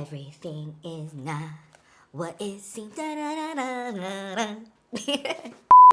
Everything is not what it seems.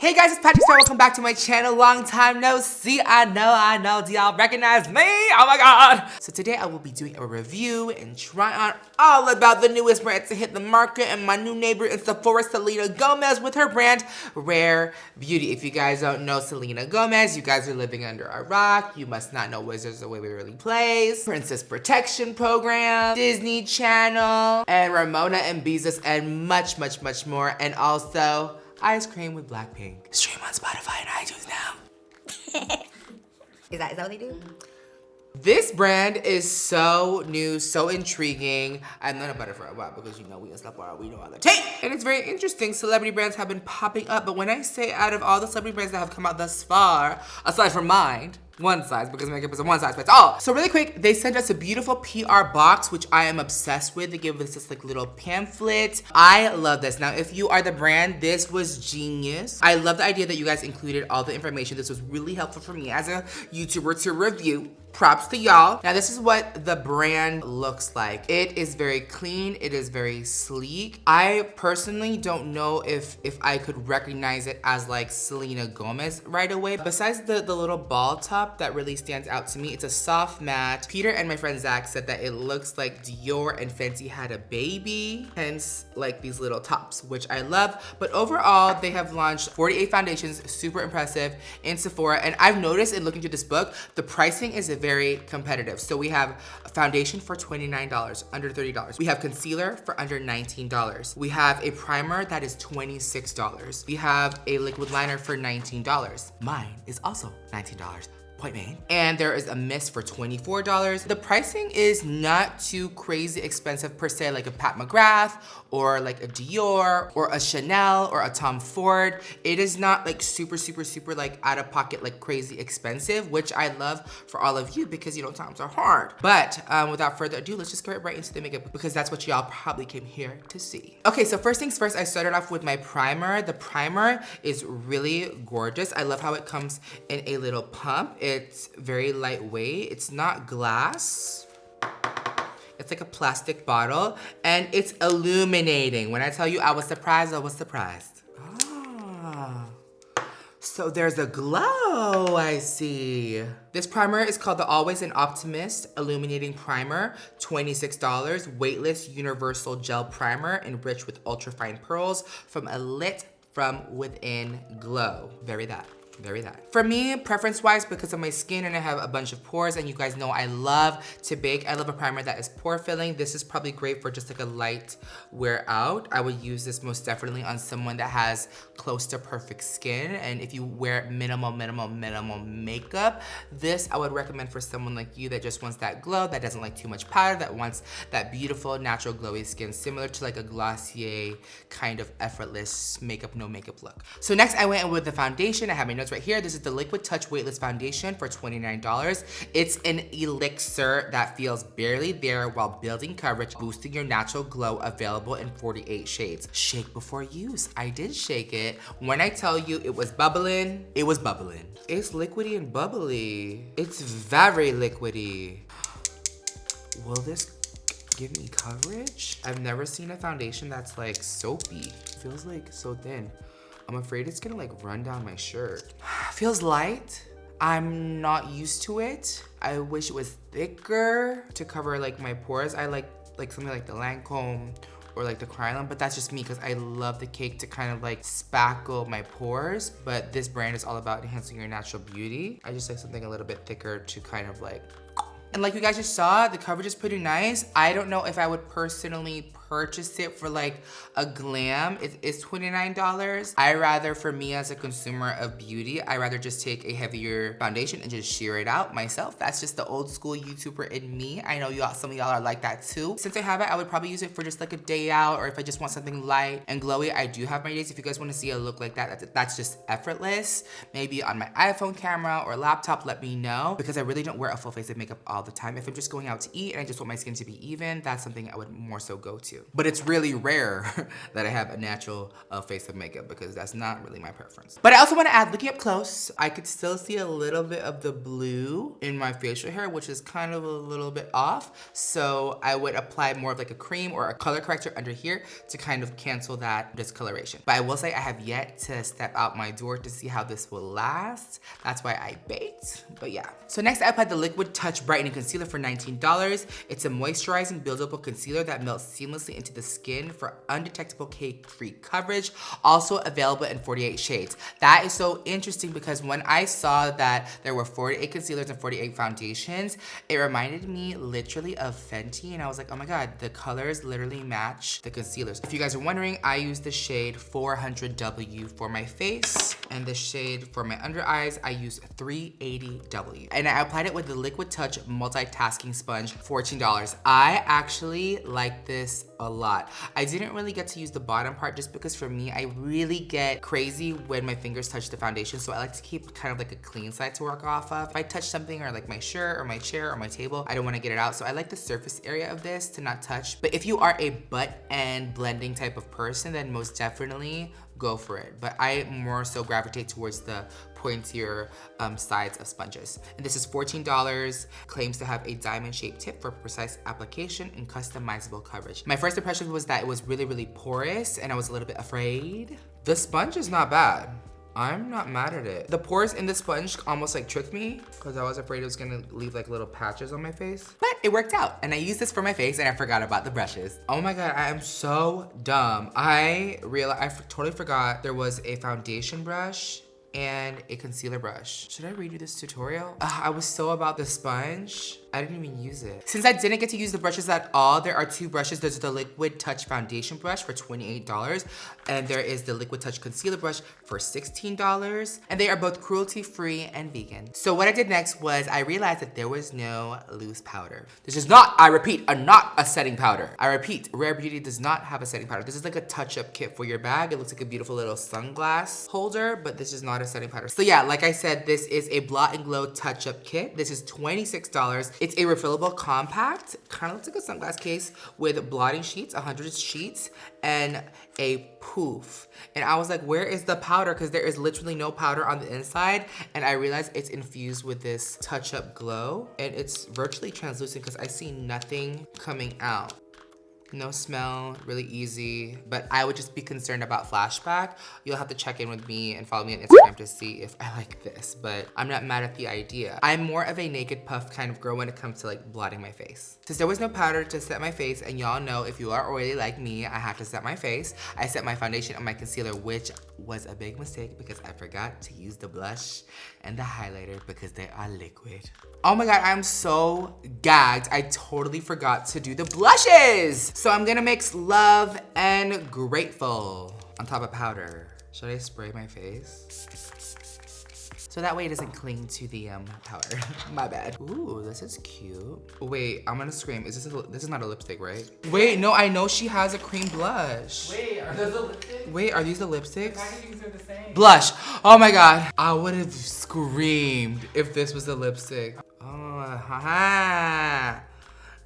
Hey guys, it's PatrickStarrr. Welcome back to my channel. Long time no see. I know. Do y'all recognize me? Oh my god. So today I will be doing a review and try on all about the newest brand to hit the market and my new neighbor in Sephora, Selena Gomez, with her brand Rare Beauty. If you guys don't know Selena Gomez, you guys are living under a rock. You must not know Wizards of Waverly Place, Princess Protection Program, Disney Channel, and Ramona and Beezus, and much more. And also ice cream with Blackpink. Stream on Spotify and iTunes now. Is that what they do? This brand is so new, so intriguing. I've known about it for a while because you know we in Sephora, we know all the tea. And it's very interesting. Celebrity brands have been popping up, but when I say out of all the celebrity brands that have come out thus far, aside from mine, one size, because makeup is a one size fits all. So really quick, they sent us a beautiful PR box, which I am obsessed with. They give us this like little pamphlet. I love this. Now, if you are the brand, this was genius. I love the idea that you guys included all the information. This was really helpful for me as a YouTuber to review. Props to y'all. Now, this is what the brand looks like. It is very clean. It is very sleek. I personally don't know if I could recognize it as like Selena Gomez right away. Besides the little ball top that really stands out to me, it's a soft matte. Peter and my friend Zach said that it looks like Dior and Fenty had a baby, hence like these little tops, which I love. But overall, they have launched 48 foundations, super impressive, in Sephora. And I've noticed in looking through this book, the pricing is very competitive. So we have a foundation for $29, under $30. We have concealer for under $19. We have a primer that is $26. We have a liquid liner for $19. Mine is also $19. Point made. And there is a mist for $24. The pricing is not too crazy expensive per se, like a Pat McGrath or like a Dior or a Chanel or a Tom Ford. It is not like super like out of pocket, like crazy expensive, which I love for all of you because you know times are hard. But without further ado, let's just get right into the makeup because that's what y'all probably came here to see. Okay, so first things first, I started off with my primer. The primer is really gorgeous. I love how it comes in a little pump. It's very lightweight. It's not glass. It's like a plastic bottle and it's illuminating. When I tell you I was surprised, I was surprised. Ah. So there's a glow, I see. This primer is called the Always an Optimist Illuminating Primer, $26. Weightless Universal Gel Primer enriched with ultrafine pearls from a lit from within glow. Very that. For me, preference-wise, because of my skin and I have a bunch of pores, and you guys know I love to bake, I love a primer that is pore-filling. This is probably great for just like a light wear out. I would use this most definitely on someone that has close to perfect skin, and if you wear minimal makeup, this I would recommend for someone like you that just wants that glow, that doesn't like too much powder, that wants that beautiful, natural, glowy skin, similar to like a Glossier kind of effortless makeup, no makeup look. So next I went in with the foundation. I have my notes right here. This is the Liquid Touch Weightless Foundation for $29. It's an elixir that feels barely there while building coverage, boosting your natural glow, available in 48 shades. Shake before use. I did shake it. When I tell you it was bubbling, it was bubbling. It's liquidy and bubbly. It's very liquidy. Will this give me coverage? I've never seen a foundation that's like soapy. It feels like so thin. I'm afraid it's gonna like run down my shirt. Feels light. I'm not used to it. I wish it was thicker to cover like my pores. I like something like the Lancome or like the Kryolan, but that's just me because I love the cake to kind of like spackle my pores, but this brand is all about enhancing your natural beauty. I just like something a little bit thicker to kind of like, and like you guys just saw, the coverage is pretty nice. I don't know if I would personally purchase it for like a GLAM. It is $29. I rather, for me as a consumer of beauty, I rather just take a heavier foundation and just sheer it out myself. That's just the old school YouTuber in me. I know y'all, some of y'all are like that too. Since I have it, I would probably use it for just like a day out, or if I just want something light and glowy. I do have my days. If you guys want to see a look like that, that's just effortless. Maybe on my iPhone camera or laptop, let me know, because I really don't wear a full face of makeup all the time. If I'm just going out to eat and I just want my skin to be even, that's something I would more so go to. to. But it's really rare that I have a natural face of makeup because that's not really my preference. But I also want to add, looking up close, I could still see a little bit of the blue in my facial hair, which is kind of a little bit off. So I would apply more of like a cream or a color corrector under here to kind of cancel that discoloration. But I will say I have yet to step out my door to see how this will last. That's why I baked, but yeah. So next I applied the Liquid Touch Brightening Concealer for $19. It's a moisturizing buildable concealer that melts seamlessly into the skin for undetectable cake-free coverage. Also available in 48 shades. That is so interesting because when I saw that there were 48 concealers and 48 foundations, it reminded me literally of Fenty, and I was like, oh my god, the colors literally match the concealers. If you guys are wondering, I use the shade 400W for my face, and the shade for my under eyes, I use 380W. And I applied it with the Liquid Touch Multitasking Sponge, $14. I actually like this a lot. I didn't really get to use the bottom part just because for me, I really get crazy when my fingers touch the foundation, so I like to keep kind of like a clean side to work off of. If I touch something or like my shirt or my chair or my table, I don't want to get it out, so I like the surface area of this to not touch. But if you are a butt end blending type of person, then most definitely go for it. But I more so gravitate towards the pointier sides of sponges. And this is $14, claims to have a diamond-shaped tip for precise application and customizable coverage. My first impression was that it was really, really porous, and I was a little bit afraid. The sponge is not bad. I'm not mad at it. The pores in the sponge almost like tricked me because I was afraid it was gonna leave like little patches on my face. But it worked out, and I used this for my face and I forgot about the brushes. Oh my god, I am so dumb. I totally forgot there was a foundation brush and a concealer brush. Should I redo this tutorial? I was so about the sponge, I didn't even use it. Since I didn't get to use the brushes at all, there are two brushes. There's the Liquid Touch Foundation brush for $28, and there is the Liquid Touch Concealer brush for $16, and they are both cruelty-free and vegan. So what I did next was I realized that there was no loose powder. This is not, I repeat, not a setting powder. I repeat, Rare Beauty does not have a setting powder. This is like a touch-up kit for your bag. It looks like a beautiful little sunglass holder, but this is not a setting powder. So yeah, like I said, this is a Blot and Glow touch-up kit. This is $26. It's a refillable compact, kind of looks like a sunglass case with blotting sheets, 100 sheets, and a poof. And I was like, where is the powder? Because there is literally no powder on the inside. And I realized it's infused with this touch-up glow, and it's virtually translucent because I see nothing coming out. No smell, really easy, but I would just be concerned about flashback. You'll have to check in with me and follow me on Instagram to see if I like this, but I'm not mad at the idea. I'm more of a naked puff kind of girl when it comes to like blotting my face. Since there was no powder to set my face, and y'all know if you are oily like me, I have to set my face. I set my foundation and my concealer, which was a big mistake because I forgot to use the blush and the highlighter because they are liquid. Oh my god, I'm so gagged. I totally forgot to do the blushes. So I'm gonna mix Love and Grateful on top of powder. Should I spray my face? So that way it doesn't cling to the powder. My bad. Ooh, this is cute. Wait, I'm gonna scream. Is this is not a lipstick, right? Wait, no, I know she has a cream blush. Wait, are those the lipsticks? Wait, are these the lipsticks? The packagings are the same. Blush. Oh my god. I would have screamed if this was the lipstick. Oh, haha.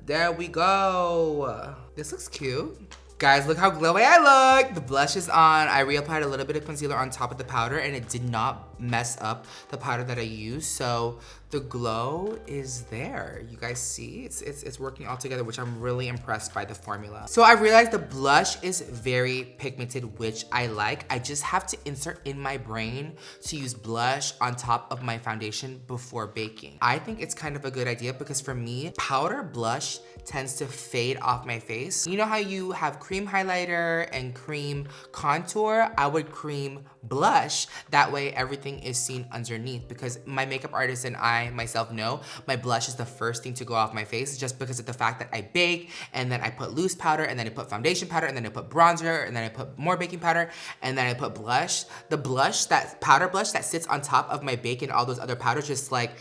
There we go. This looks cute. Guys, look how glowy I look. The blush is on. I reapplied a little bit of concealer on top of the powder, and it did not mess up the powder that I used. So the glow is there. You guys see? It's working all together, which I'm really impressed by the formula. So I realized the blush is very pigmented, which I like. I just have to insert in my brain to use blush on top of my foundation before baking. I think it's kind of a good idea because for me, powder blush tends to fade off my face. You know how you have cream highlighter and cream contour? I would cream blush. That way everything is seen underneath, because my makeup artist and I myself know my blush is the first thing to go off my face just because of the fact that I bake and then I put loose powder and then I put foundation powder and then I put bronzer and then I put more baking powder and then I put blush. The blush, that powder blush that sits on top of my bake and all those other powders just like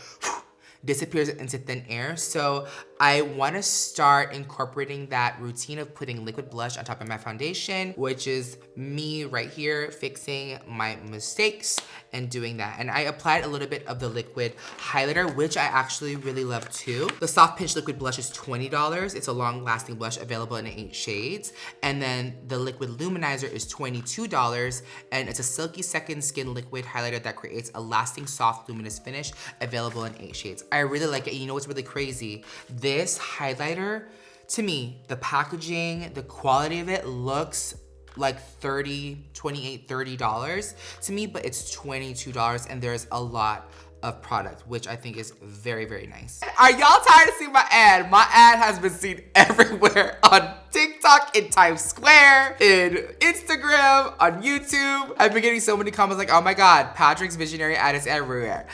disappears into thin air. So I want to start incorporating that routine of putting liquid blush on top of my foundation, which is me right here fixing my mistakes and doing that. And I applied a little bit of the liquid highlighter, which I actually really love too. The Soft Pinch liquid blush is $20. It's a long lasting blush available in 8 shades. And then the liquid luminizer is $22, and it's a silky second skin liquid highlighter that creates a lasting soft luminous finish available in 8 shades. I really like it. You know what's really crazy? This highlighter, to me, the packaging, the quality of it looks like $30 to me, but it's $22, and there's a lot of product, which I think is very, very nice. Are y'all tired of seeing my ad? My ad has been seen everywhere on TikTok, in Times Square, in Instagram, on YouTube. I've been getting so many comments like, oh my God, Patrick's visionary ad is everywhere.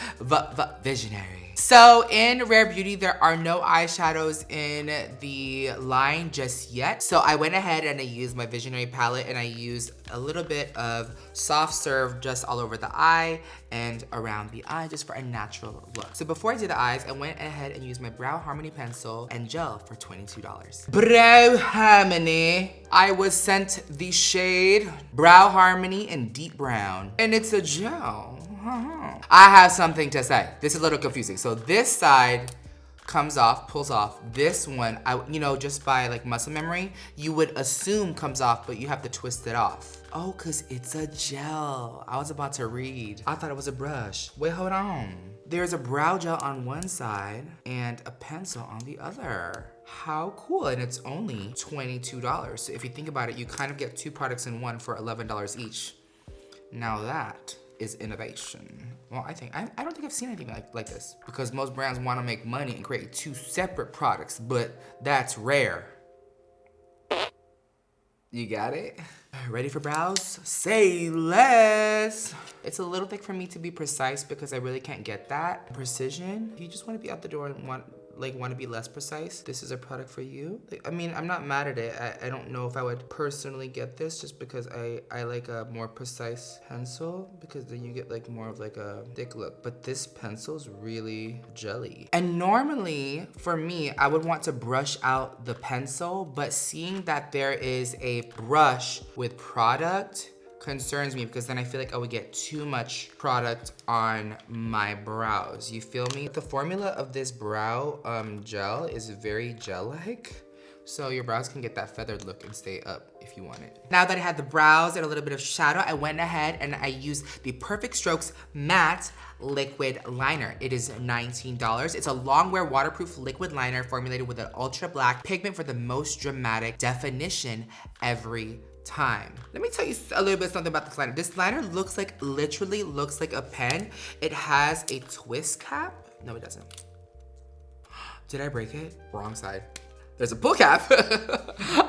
Visionary. So in Rare Beauty, there are no eyeshadows in the line just yet. So I went ahead and I used my Visionary palette, and I used a little bit of Soft Serve just all over the eye and around the eye, just for a natural look. So before I did the eyes, I went ahead and used my Brow Harmony pencil and gel for $22. Brow Harmony. I was sent the shade Brow Harmony in Deep Brown, and it's a gel. I have something to say. This is a little confusing. So this side comes off, pulls off. This one, you know, just by like muscle memory, you would assume comes off, but you have to twist it off. Oh, cause it's a gel. I was about to read. I thought it was a brush. Wait, hold on. There's a brow gel on one side and a pencil on the other. How cool, and it's only $22. So if you think about it, you kind of get 2 products in one for $11 each. Now that is innovation. Well, I don't think I've seen anything like this, because most brands want to make money and create 2 separate products, but that's rare. You got it? Ready for brows? Say less. It's a little thick for me to be precise, because I really can't get that precision. If you just want to be out the door and want to be less precise, this is a product for you. I mean, I'm not mad at it. I don't know if I would personally get this, just because I like a more precise pencil, because then you get like more of like a thick look. But this pencil's really jelly. And normally for me, I would want to brush out the pencil, but seeing that there is a brush with product concerns me, because then I feel like I would get too much product on my brows. You feel me? The formula of this brow gel is very gel-like, so your brows can get that feathered look and stay up if you want it. Now that I had the brows and a little bit of shadow, I went ahead and I used the Perfect Strokes Matte Liquid Liner. It is $19. It's a long wear waterproof liquid liner formulated with an ultra black pigment for the most dramatic definition every time. Let me tell you a little bit something about this liner. This liner literally looks like a pen. It has a twist cap. No, it doesn't. Did I break it? Wrong side. There's a pull cap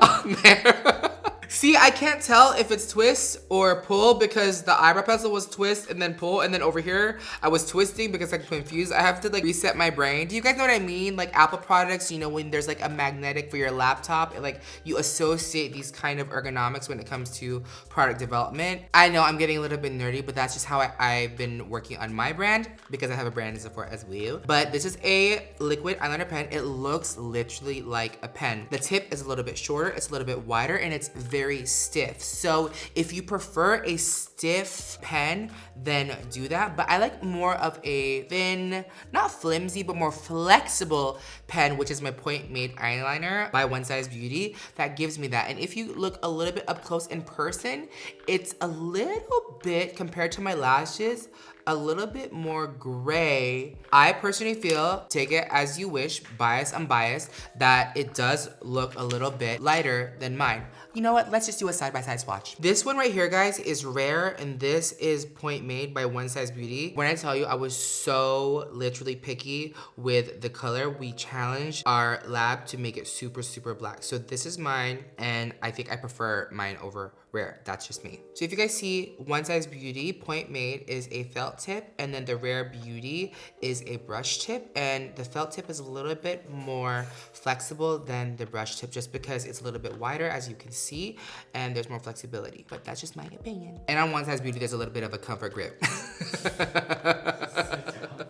on there. See, I can't tell if it's twist or pull, because the eyebrow pencil was twist and then pull, and then over here I was twisting because I'm confused. I have to like reset my brain. Do you guys know what I mean? Like Apple products, you know, when there's like a magnetic for your laptop, and like you associate these kind of ergonomics when it comes to product development. I know I'm getting a little bit nerdy, but that's just how I've been working on my brand, because I have a brand in Sephora as well. But this is a liquid eyeliner pen. It looks literally like a pen. The tip is a little bit shorter, it's a little bit wider, and it's very stiff. So if you prefer a stiff pen, then do that. But I like more of a thin, not flimsy, but more flexible pen, which is my Point Made eyeliner by One Size Beauty. That gives me that. And if you look a little bit up close in person, it's a little bit, compared to my lashes, a little bit more gray. I personally feel, take it as you wish, biased, unbiased, that it does look a little bit lighter than mine. You know what, let's just do a side-by-side swatch. This one right here, guys, is Rare, and this is Point Made by One Size Beauty. When I tell you I was so literally picky with the color, we challenged our lab to make it super, super black. So this is mine, and I think I prefer mine over Rare. That's just me. So if you guys see, One Size Beauty Point Made is a felt tip, and then the Rare Beauty is a brush tip, and the felt tip is a little bit more flexible than the brush tip, just because it's a little bit wider, as you can see, and there's more flexibility. But that's just my opinion. And on One Size Beauty, there's a little bit of a comfort grip.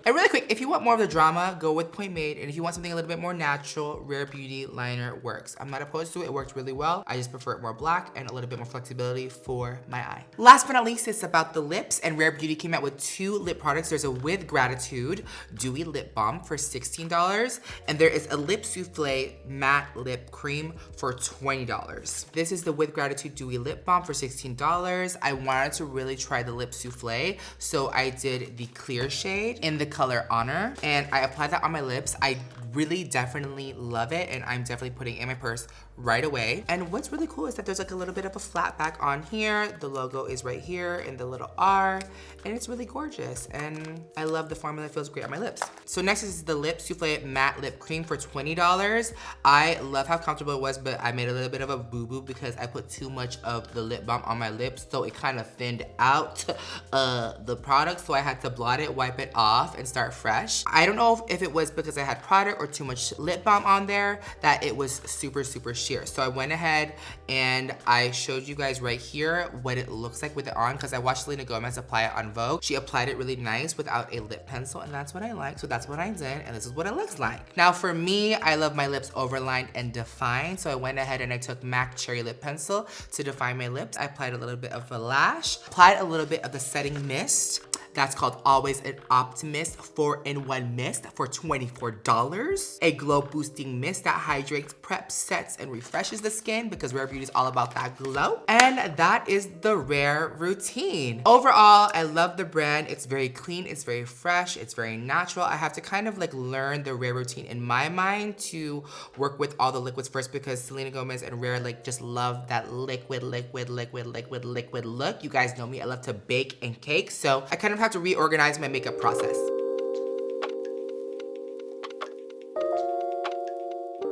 And really quick, If you want more of the drama, go with Point Made. And if you want something a little bit more natural, Rare Beauty liner works. I'm not opposed to it. It works really well. I just prefer it more black and a little bit more flexibility for my eye. Last but not least, it's about the lips. And Rare Beauty came out with 2 lip products. There's a With Gratitude Dewy Lip Balm for $16. And there is a Lip Souffle Matte Lip Cream for $20. This is the With Gratitude Dewy Lip Balm for $16. I wanted to really try the Lip Souffle, so I did the clear shade in the color Honor, and I applied that on my lips. I really definitely love it, and I'm definitely putting it in my purse right away. And what's really cool is that there's like a little bit of a flat back on here. The logo is right here in the little R, and it's really gorgeous. And I love the formula. It feels great on my lips. So next is the Lip Souffle Matte Lip Cream for $20. I love how comfortable it was, but I made a little bit of a boo-boo because I put too much of the lip balm on my lips, so it kind of thinned out the product, so I had to blot it, wipe it off, and start fresh. I don't know if it was because I had product or too much lip balm on there that it was super sheer. So I went ahead and I showed you guys right here what it looks like with it on, because I watched Selena Gomez apply it on Vogue. She applied it really nice without a lip pencil, and that's what I like. So that's what I did, and this is what it looks like. Now for me, I love my lips overlined and defined, so I went ahead and I took MAC Cherry Lip Pencil to define my lips. I applied a little bit of a lash, applied a little bit of the setting mist. That's called Always an Optimist 4-in-1 Mist for $24. A glow boosting mist that hydrates, preps, sets, and refreshes the skin, because Rare Beauty is all about that glow. And that is the Rare routine. Overall, I love the brand. It's very clean, it's very fresh, it's very natural. I have to kind of like learn the Rare routine in my mind to work with all the liquids first, because Selena Gomez and Rare like just love that liquid look. You guys know me, I love to bake and cake, so I kind of have to reorganize my makeup process.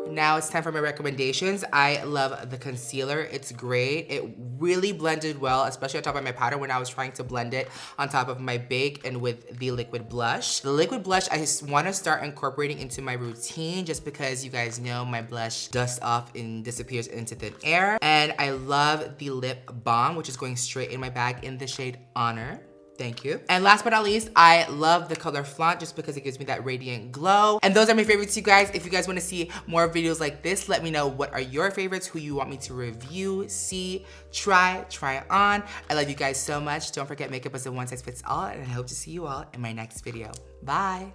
Now it's time for my recommendations. I love the concealer. It's great. It really blended well, especially on top of my powder when I was trying to blend it on top of my bake and with the liquid blush. The liquid blush I just want to start incorporating into my routine, just because you guys know my blush dusts off and disappears into thin air. And I love the lip balm, which is going straight in my bag in the shade Honor. Thank you. And last but not least, I love the color Flaunt, just because it gives me that radiant glow. And those are my favorites, you guys. If you guys want to see more videos like this, let me know what are your favorites, who you want me to review, see, try on. I love you guys so much. Don't forget, makeup is a one size fits all, and I hope to see you all in my next video. Bye.